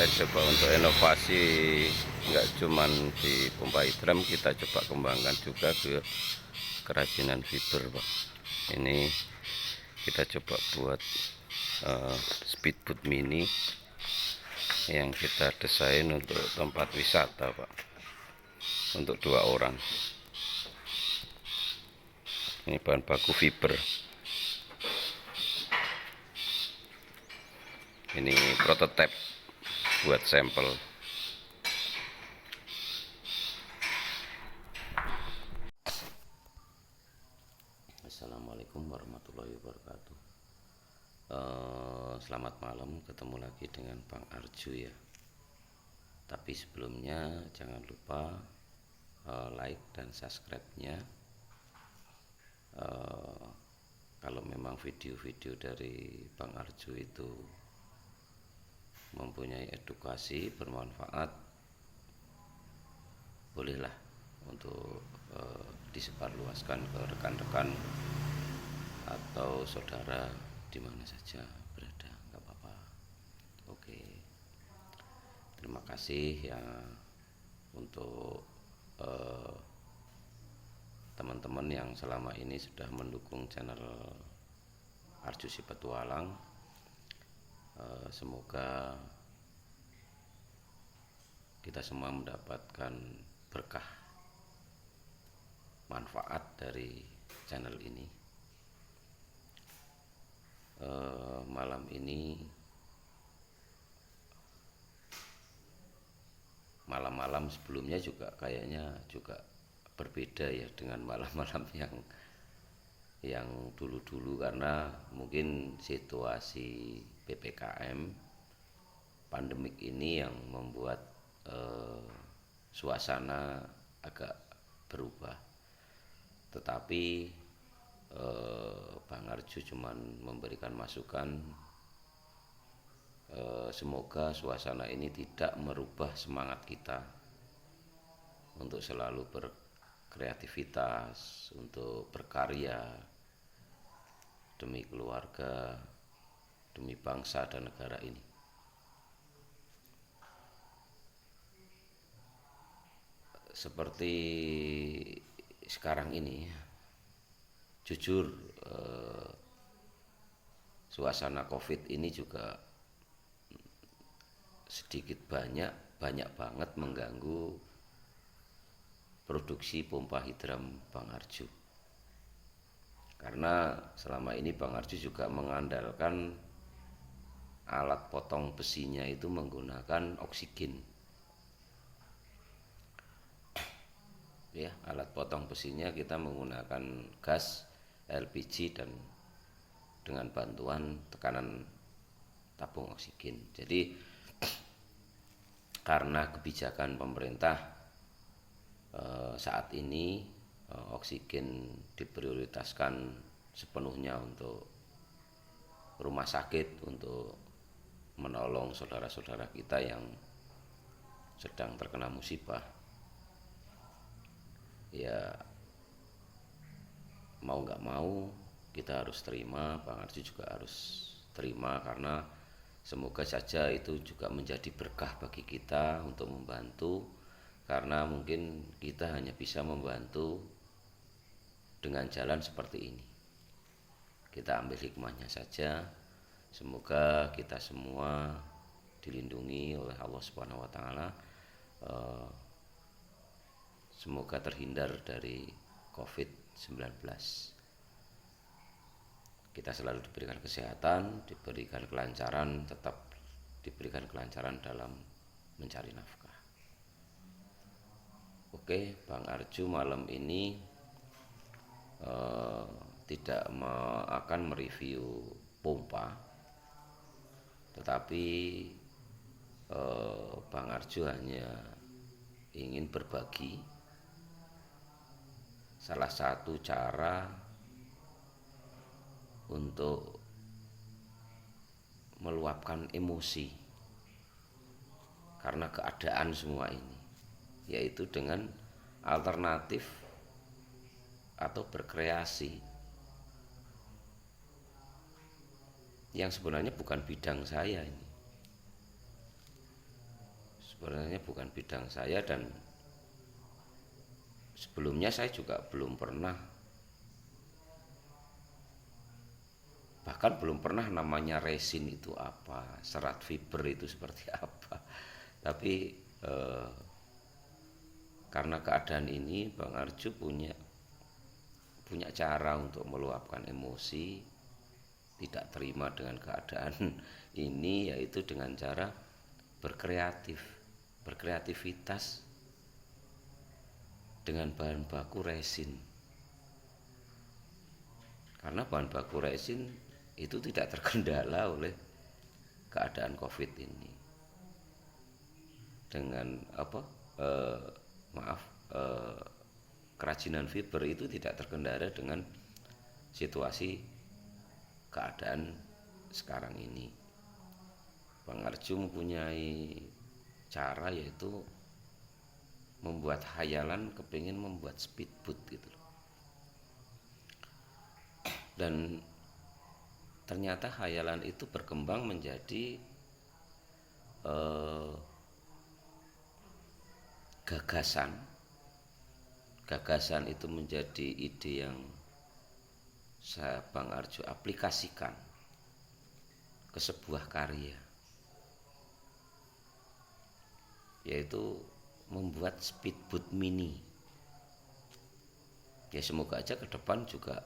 kita coba untuk inovasi, nggak cuman di pompa hidram, kita coba kembangkan juga ke kerajinan fiber, Pak. Ini kita coba buat speedboat mini yang kita desain untuk tempat wisata, Pak, untuk 2 orang. Ini bahan baku fiber. Ini prototipe buat sampel. Assalamualaikum warahmatullahi wabarakatuh. Selamat malam, ketemu lagi dengan Bang Arju ya. Tapi sebelumnya jangan lupa like dan subscribe-nya. Kalau memang video-video dari Bang Arju itu mempunyai edukasi, bermanfaat, bolehlah untuk disebarluaskan ke rekan-rekan atau saudara di mana saja berada, nggak apa-apa. Oke, terima kasih ya untuk teman-teman yang selama ini sudah mendukung channel Arju Si Petualang. Semoga kita semua mendapatkan berkah manfaat dari channel ini. Malam ini malam-malam sebelumnya juga kayaknya juga berbeda ya dengan malam-malam yang dulu-dulu, karena mungkin situasi PPKM pandemik ini yang membuat suasana agak berubah. Tetapi Bang Arju cuman memberikan masukan, semoga suasana ini tidak merubah semangat kita untuk selalu berkreativitas, untuk berkarya demi keluarga, demi bangsa dan negara ini. Seperti sekarang ini, jujur suasana COVID ini juga sedikit banyak banget mengganggu produksi pompa hidram Bang Arju. Karena selama ini Bang Arju juga mengandalkan alat potong besinya itu menggunakan oksigen. Ya, alat potong besinya kita menggunakan gas LPG dan dengan bantuan tekanan tabung oksigen. Jadi karena kebijakan pemerintah saat ini oksigen diprioritaskan sepenuhnya untuk rumah sakit, untuk menolong saudara-saudara kita yang sedang terkena musibah. Ya mau nggak mau kita harus terima, Bang Arju juga harus terima, karena semoga saja itu juga menjadi berkah bagi kita untuk membantu. Karena mungkin kita hanya bisa membantu dengan jalan seperti ini. Kita ambil hikmahnya saja. Semoga kita semua dilindungi oleh Allah Subhanahu wa taala. Semoga terhindar dari COVID-19. Kita selalu diberikan kesehatan, diberikan kelancaran, tetap diberikan kelancaran dalam mencari nafkah. Oke, Bang Arju malam ini tidak akan mereview pompa, tetapi Bang Arju hanya ingin berbagi salah satu cara untuk meluapkan emosi karena keadaan semua ini, yaitu dengan alternatif atau berkreasi yang sebenarnya bukan bidang saya ini. sebenarnya bukan bidang saya, dan sebelumnya saya juga belum pernah, bahkan belum pernah namanya resin itu apa, serat fiber itu seperti apa. Tapi karena keadaan ini Bang Arju punya punya cara untuk meluapkan emosi tidak terima dengan keadaan ini, yaitu dengan cara berkreativitas dengan bahan baku resin. Karena bahan baku resin itu tidak terkendala oleh keadaan COVID ini. Dengan kerajinan fiber itu tidak terkendala dengan situasi keadaan sekarang ini. Bang Arju mempunyai cara, yaitu membuat hayalan kepingin membuat speedboat gitu loh. Dan ternyata hayalan itu berkembang menjadi gagasan itu menjadi ide yang Bang Arjo aplikasikan ke sebuah karya, yaitu membuat speedboat mini. Ya semoga aja ke depan juga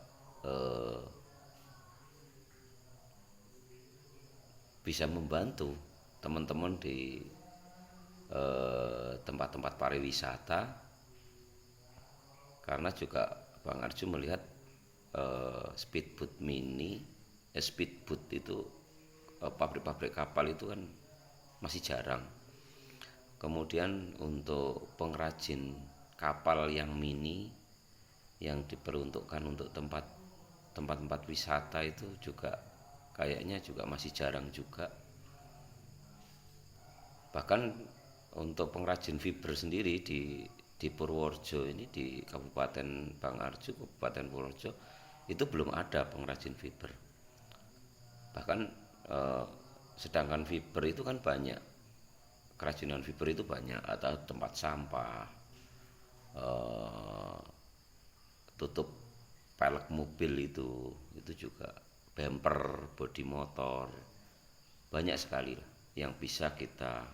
bisa membantu teman-teman di tempat-tempat pariwisata, karena juga Bang Arju melihat speedboat mini, speedboat itu pabrik-pabrik kapal itu kan masih jarang. Kemudian untuk pengrajin kapal yang mini yang diperuntukkan untuk tempat-tempat wisata itu juga kayaknya juga masih jarang juga. Bahkan untuk pengrajin fiber sendiri di Purworejo ini, di Kabupaten Bang Arju, Kabupaten Purworejo, itu belum ada pengrajin fiber. Bahkan sedangkan fiber itu kan banyak, kerajinan fiber itu banyak, atau tempat sampah, tutup pelek mobil itu juga, bumper bodi motor, banyak sekali lah yang bisa kita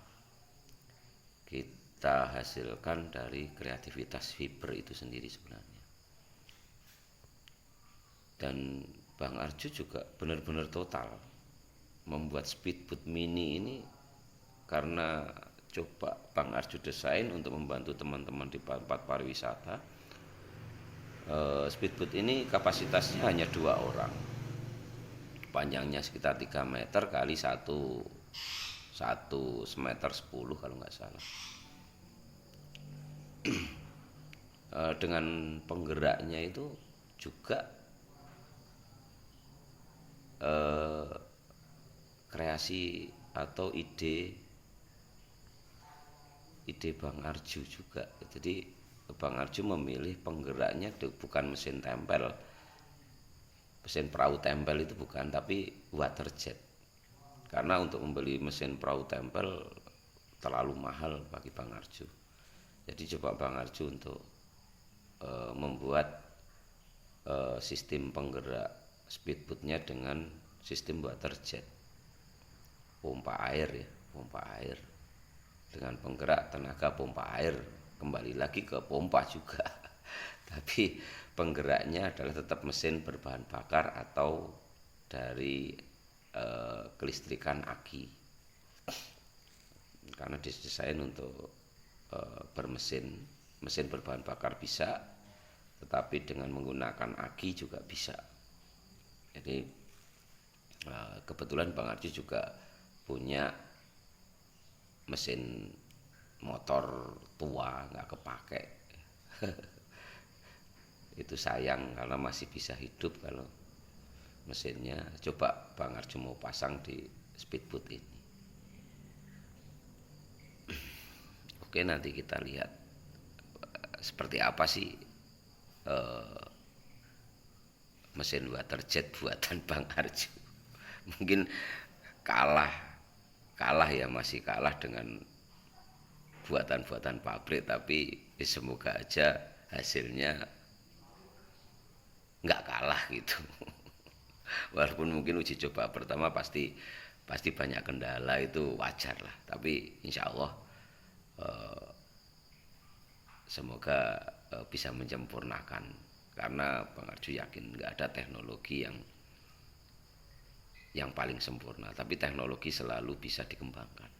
hasilkan dari kreativitas fiber itu sendiri sebenarnya. Dan Bang Arju juga benar-benar total membuat speedboat mini ini karena coba Bang Arju desain untuk membantu teman-teman di tempat pariwisata. Speedboat ini kapasitasnya hanya 2 orang, panjangnya sekitar 3 meter kali 1 semeter 10 kalau nggak salah. Dengan penggeraknya itu juga kreasi atau ide Bang Arju juga. Jadi Bang Arju memilih penggeraknya bukan mesin tempel, mesin perahu tempel itu bukan, tapi water jet. Karena untuk membeli mesin perahu tempel terlalu mahal bagi Bang Arju. Jadi coba Bang Arju untuk membuat sistem penggerak speedboatnya dengan sistem water jet, pompa air dengan penggerak tenaga pompa air, kembali lagi ke pompa juga. Tapi penggeraknya adalah tetap mesin berbahan bakar atau dari kelistrikan aki, karena didesain untuk mesin berbahan bakar bisa, tetapi dengan menggunakan aki juga bisa. Jadi kebetulan Bang Arju juga punya mesin motor tua nggak kepake. Itu sayang karena masih bisa hidup kalau mesinnya. Coba Bang Arju mau pasang di speedboat ini. Oke, nanti kita lihat seperti apa sih mesin water jet buatan Bang Arju. Mungkin kalah ya, masih kalah dengan buatan-buatan pabrik, tapi semoga aja hasilnya nggak kalah gitu. Walaupun mungkin uji coba pertama pasti banyak kendala, itu wajar lah, tapi insya Allah semoga bisa menyempurnakan, karena Bang Arju yakin nggak ada teknologi yang paling sempurna, tapi teknologi selalu bisa dikembangkan,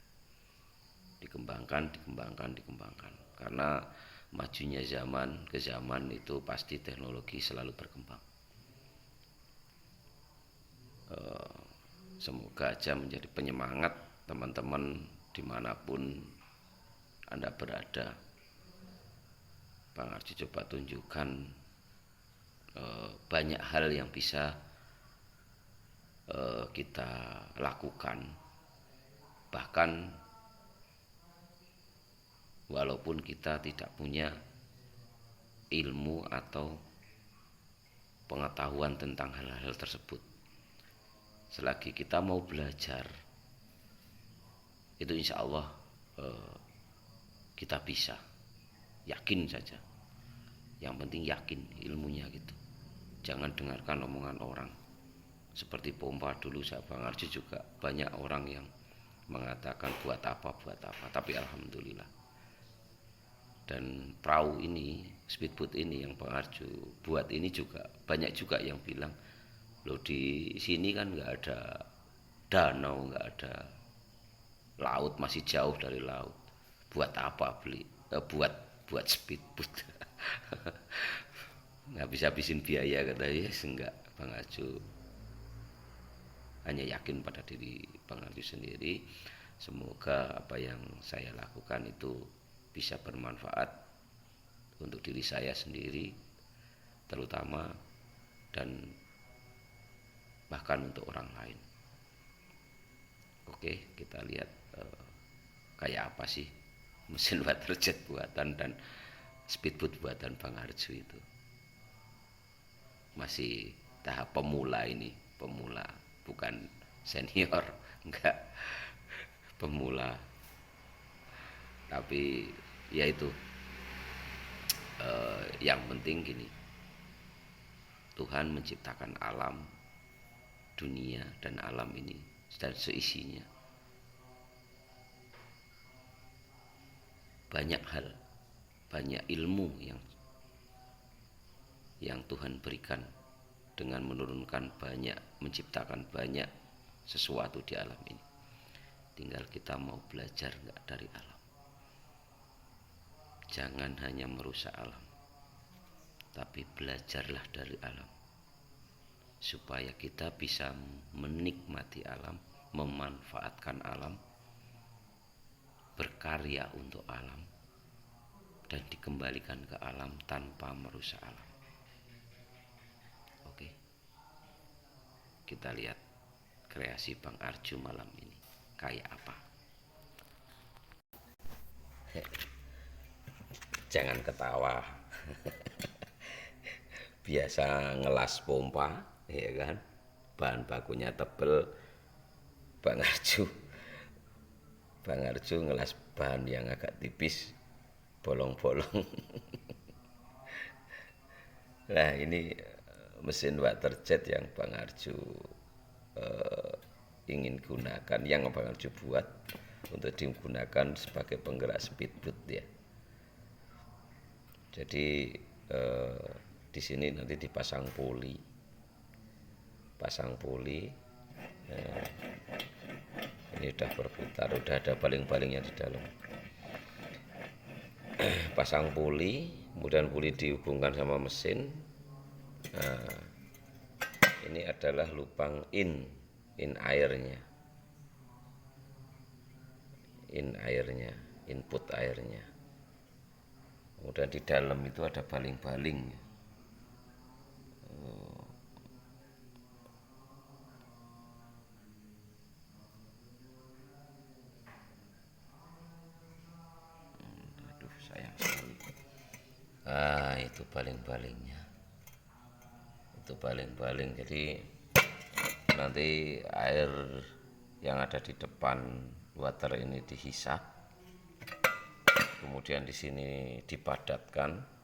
karena majunya zaman ke zaman itu pasti teknologi selalu berkembang. Semoga aja menjadi penyemangat teman-teman dimanapun Anda berada. Bang Arju coba tunjukkan banyak hal yang bisa kita lakukan, bahkan walaupun kita tidak punya ilmu atau pengetahuan tentang hal-hal tersebut, selagi kita mau belajar, itu insya Allah kita bisa, yakin saja. Yang penting yakin ilmunya gitu, jangan dengarkan omongan orang. Seperti pompa dulu, saya Bang Arju juga banyak orang yang mengatakan buat apa, tapi alhamdulillah. Dan perahu ini, speedboat ini yang Bang Arju buat ini juga banyak juga yang bilang, loh di sini kan nggak ada danau, nggak ada laut, masih jauh dari laut, buat apa beli buat speedboat. Nggak bisa habisin biaya, kata yes, enggak. Bang Arju hanya yakin pada diri Bang Arju sendiri. Semoga apa yang saya lakukan itu bisa bermanfaat untuk diri saya sendiri terutama, dan bahkan untuk orang lain. Oke, kita lihat kayak apa sih mesin waterjet buatan dan speedboat buatan Bang Arju itu. Masih tahap pemula ini, bukan senior, enggak, pemula. Tapi ya itu yang penting gini, Tuhan menciptakan alam, dunia dan alam ini dan seisinya. Banyak hal, banyak ilmu yang Tuhan berikan dengan menurunkan banyak, menciptakan banyak sesuatu di alam ini. Tinggal kita mau belajar nggak dari alam. Jangan hanya merusak alam, tapi belajarlah dari alam, supaya kita bisa menikmati alam, memanfaatkan alam, berkarya untuk alam, dan dikembalikan ke alam tanpa merusak alam. Oke, kita lihat kreasi Bang Arju malam ini kayak apa. Jangan ketawa. Biasa ngelas pompa, ya kan, bahan bakunya tebel. Bang Arju ngelas bahan yang agak tipis, bolong-bolong. Nah, ini mesin waterjet yang Bang Arju ingin gunakan, yang Bang Arju buat untuk digunakan sebagai penggerak speedboat ya. Jadi di sini nanti dipasang poli, ini udah berputar, udah ada baling-balingnya di dalam. Pasang poli, kemudian poli dihubungkan sama mesin. Nah, ini adalah lubang in airnya, input airnya. Kemudian di dalam itu ada baling-baling. Aduh, sayang sekali. Itu baling-balingnya. Itu baling-baling. Jadi nanti air yang ada di depan water ini dihisap, kemudian di sini dipadatkan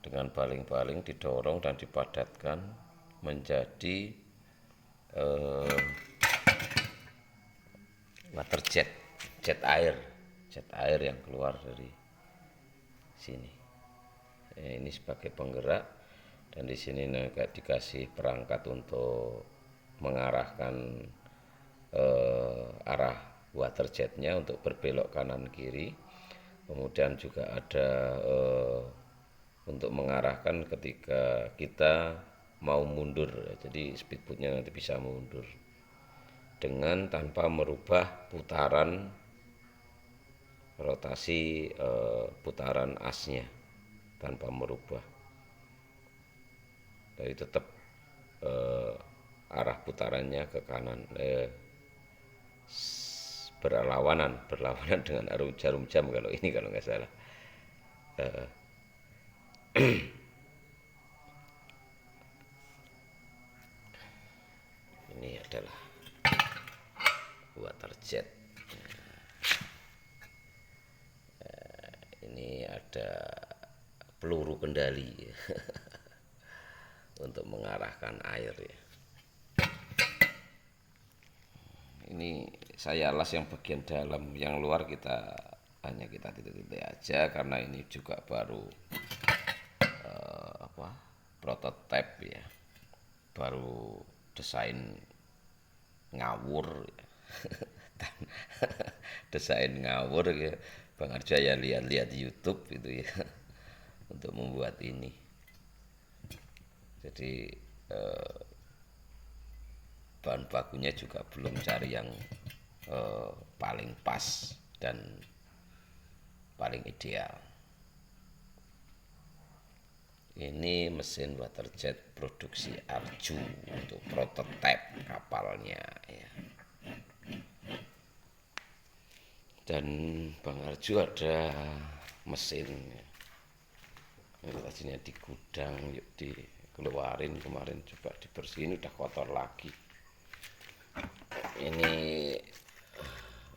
dengan baling-baling, didorong dan dipadatkan menjadi water jet air yang keluar dari sini. Ini sebagai penggerak, dan di sini dikasih perangkat untuk mengarahkan arah water jetnya untuk berbelok kanan kiri. Kemudian juga ada untuk mengarahkan ketika kita mau mundur, jadi speedboatnya nanti bisa mundur dengan tanpa merubah putaran rotasi putaran asnya, tanpa merubah, jadi tetap arah putarannya ke kanan, berlawanan dengan jarum jam kalau ini, kalau nggak salah. Ini adalah water jet. Ini ada peluru kendali untuk mengarahkan air ya. Ini saya las yang bagian dalam, yang luar kita hanya kita titik-titik aja karena ini juga baru prototipe ya, baru desain ngawur ya. Desain ngawur ya, Bang Arjo ya lihat-lihat YouTube gitu ya untuk membuat ini. Jadi bahan bakunya juga belum cari yang paling pas dan paling ideal. Ini mesin water jet produksi Arjo untuk prototipe kapalnya ya. Dan Bang Arjo ada mesin tadinya di gudang, yuk dikeluarin, kemarin coba dibersihin udah kotor lagi. Ini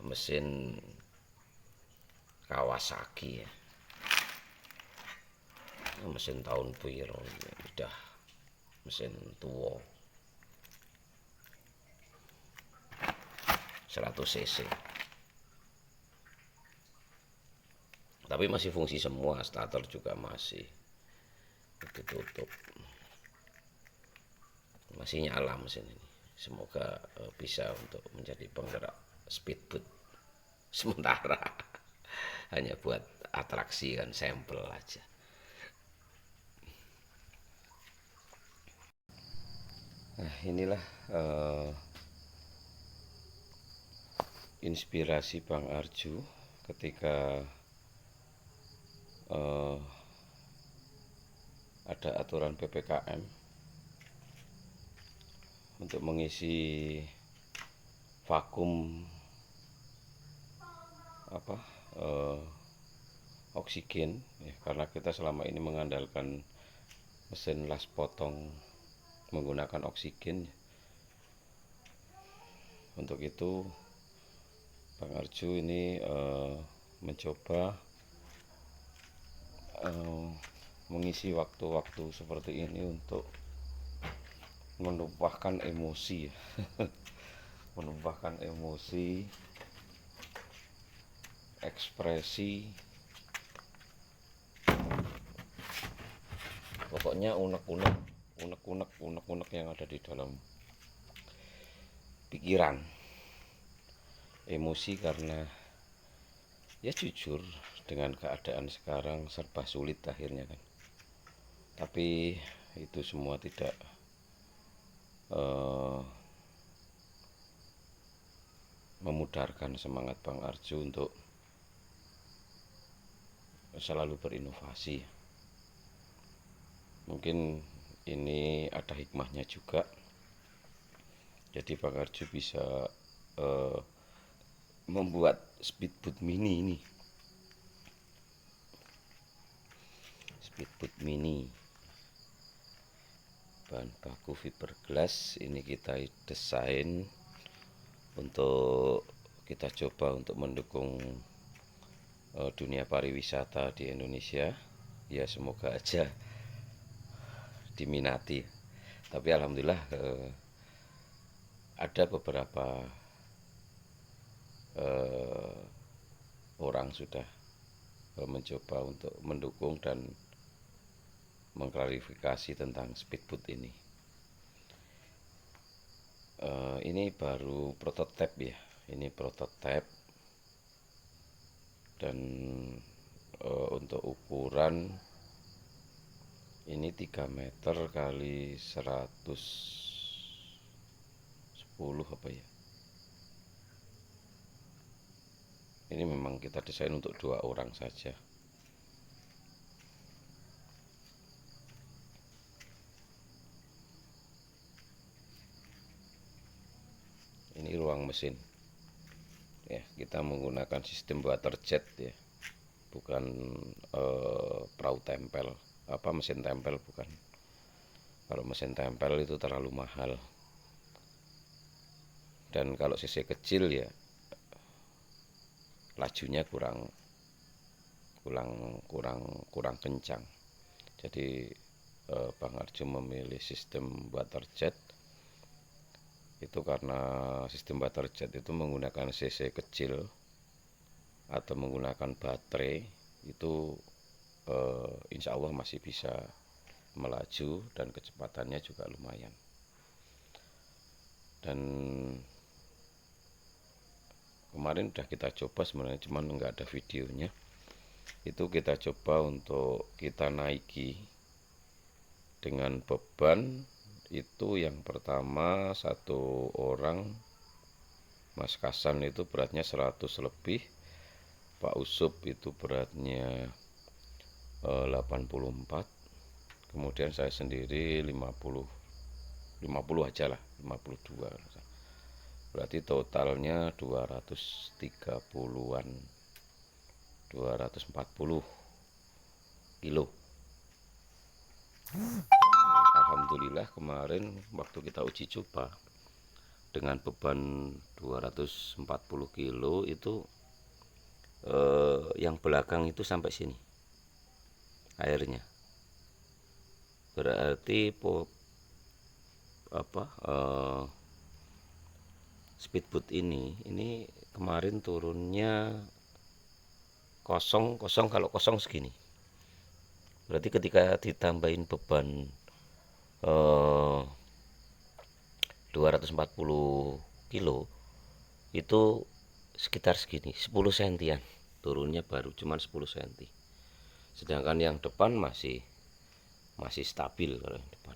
mesin Kawasaki ya, mesin tahun piro, udah mesin tua, 100 cc, tapi masih fungsi semua, starter juga masih ditutup, masih nyala mesin ini. Semoga bisa untuk menjadi penggerak speedboat sementara, hanya buat atraksi kan, sampel aja. Nah, inilah inspirasi Bang Arjo ketika ada aturan PPKM untuk mengisi vakum oksigen ya, karena kita selama ini mengandalkan mesin las potong menggunakan oksigen. Untuk itu Bang Arjo ini mencoba mengisi waktu-waktu seperti ini untuk menumpahkan emosi menumpahkan emosi, ekspresi, pokoknya unek-unek yang ada di dalam pikiran, emosi, karena ya jujur dengan keadaan sekarang serba sulit akhirnya kan. Tapi itu semua tidak memudarkan semangat Bang Arjo untuk selalu berinovasi. Mungkin ini ada hikmahnya juga, jadi Bang Arjo bisa membuat speedboat mini ini, speedboat mini bahan baku fiberglass. Ini kita desain untuk kita coba untuk mendukung dunia pariwisata di Indonesia. Ya semoga aja diminati. Tapi alhamdulillah ada beberapa orang sudah mencoba untuk mendukung dan mengklarifikasi tentang speedboat ini. Ini baru prototipe ya, ini prototipe, dan untuk ukuran ini 3 meter kali 110 apa ya. Ini memang kita desain untuk 2 orang saja. Ini ruang mesin ya, kita menggunakan sistem water jet ya, bukan perahu tempel, mesin tempel bukan. Kalau mesin tempel itu terlalu mahal, dan kalau cc kecil ya lajunya kurang kencang. Jadi Bang Arjo memilih sistem water jet itu karena sistem water jet itu menggunakan cc kecil atau menggunakan baterai itu insya Allah masih bisa melaju dan kecepatannya juga lumayan. Dan kemarin udah kita coba, sebenarnya cuman nggak ada videonya. Itu kita coba untuk kita naiki dengan beban itu, yang pertama satu orang Mas Kasan itu beratnya 100 lebih, Pak Usup itu beratnya 84, kemudian saya sendiri 50 aja lah, 52, berarti totalnya 230-an, 240 kilo. Alhamdulillah kemarin waktu kita uji coba dengan beban 240 kilo itu yang belakang itu sampai sini airnya. Berarti speedboat ini kemarin turunnya kosong, kalau kosong segini. Berarti ketika ditambahin beban 240 kilo itu sekitar segini, 10 sentian turunnya, baru cuman 10 senti. Sedangkan yang depan masih stabil. Kalau yang depan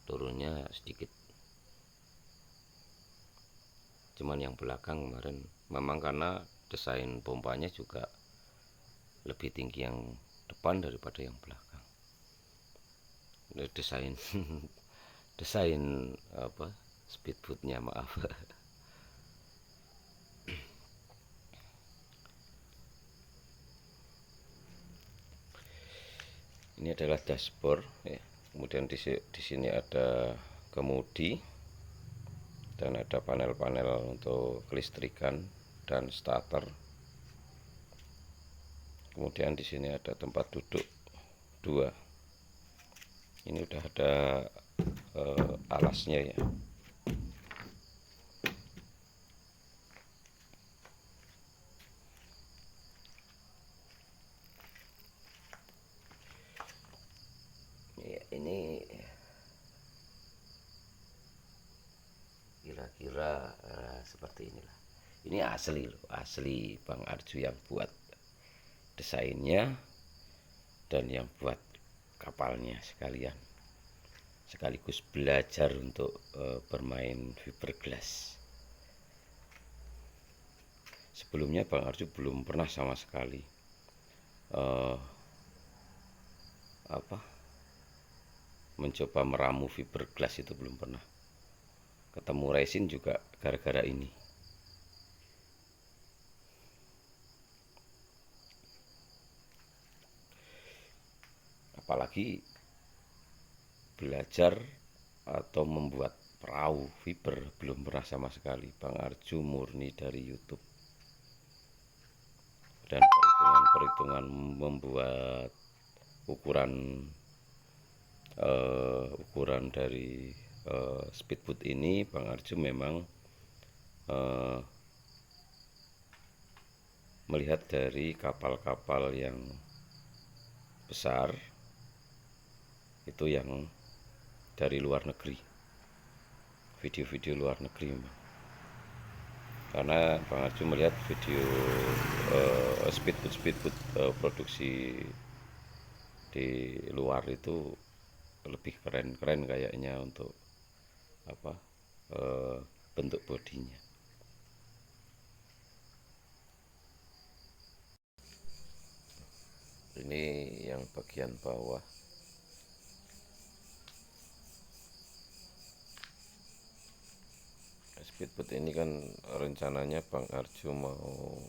turunnya sedikit, cuman yang belakang kemarin memang karena desain pompanya juga lebih tinggi yang depan daripada yang belakang. Desain speedboatnya, maaf. Ini adalah dashboard ya. Kemudian di sini ada kemudi dan ada panel-panel untuk kelistrikan dan starter. Kemudian di sini ada tempat duduk 2. Ini udah ada alasnya ya. Ini kira-kira seperti inilah. Ini asli loh, asli Bang Arjo yang buat desainnya dan yang buat kapalnya sekalian, sekaligus belajar untuk bermain fiberglass. Sebelumnya Bang Arjo belum pernah sama sekali mencoba meramu fiberglass, itu belum pernah. Ketemu resin juga gara-gara ini. Apalagi belajar atau membuat perahu fiber belum pernah sama sekali. Bang Arjo murni dari YouTube. dan perhitungan-perhitungan membuat ukuran ukuran dari speedboat ini, Bang Arju memang melihat dari kapal-kapal yang besar itu yang dari luar negeri, video-video luar negeri. Karena Bang Arju melihat video speedboat produksi di luar itu lebih keren kayaknya untuk apa bentuk bodinya. Ini yang bagian bawah. Speedboat ini kan rencananya Bang Arju mau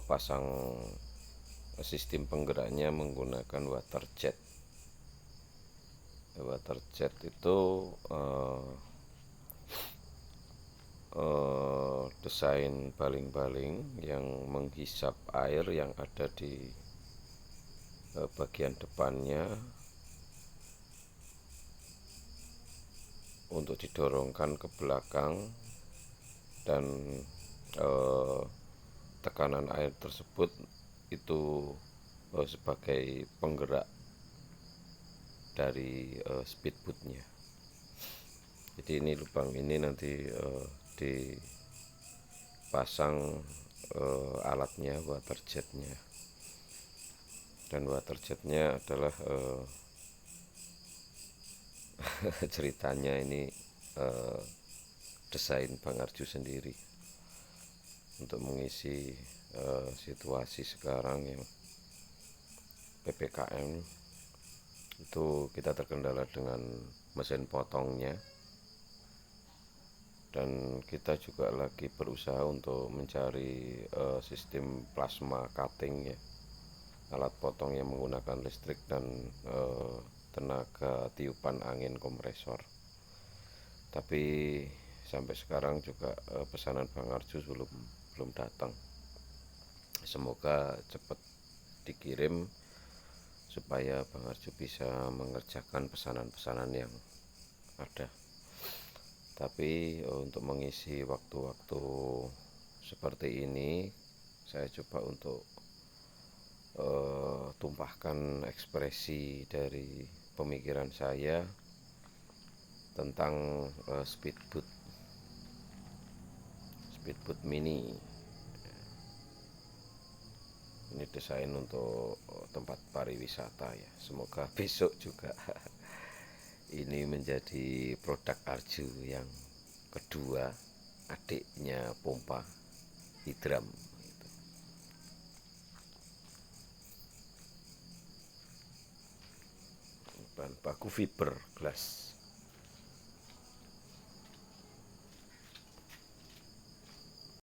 pasang sistem penggeraknya menggunakan water jet. Water jet itu desain baling-baling yang menghisap air yang ada di bagian depannya untuk didorongkan ke belakang, dan tekanan air tersebut itu sebagai penggerak dari speedboatnya. Jadi ini lubang ini nanti dipasang alatnya, water jetnya, dan water jetnya adalah ceritanya ini desain Bang Arju sendiri untuk mengisi situasi sekarang yang PPKM itu kita terkendala dengan mesin potongnya, dan kita juga lagi berusaha untuk mencari sistem plasma cutting ya, alat potong yang menggunakan listrik dan tenaga tiupan angin kompresor. Tapi sampai sekarang juga pesanan Bang Arju belum datang. Semoga cepat dikirim supaya Bang Arju bisa mengerjakan pesanan-pesanan yang ada. Tapi untuk mengisi waktu-waktu seperti ini, saya coba untuk tumpahkan ekspresi dari pemikiran saya tentang speedboat mini. Ini desain untuk tempat pariwisata ya. Semoga besok juga ini menjadi produk Arju yang kedua, adiknya pompa hidram. Bahan baku fiberglass.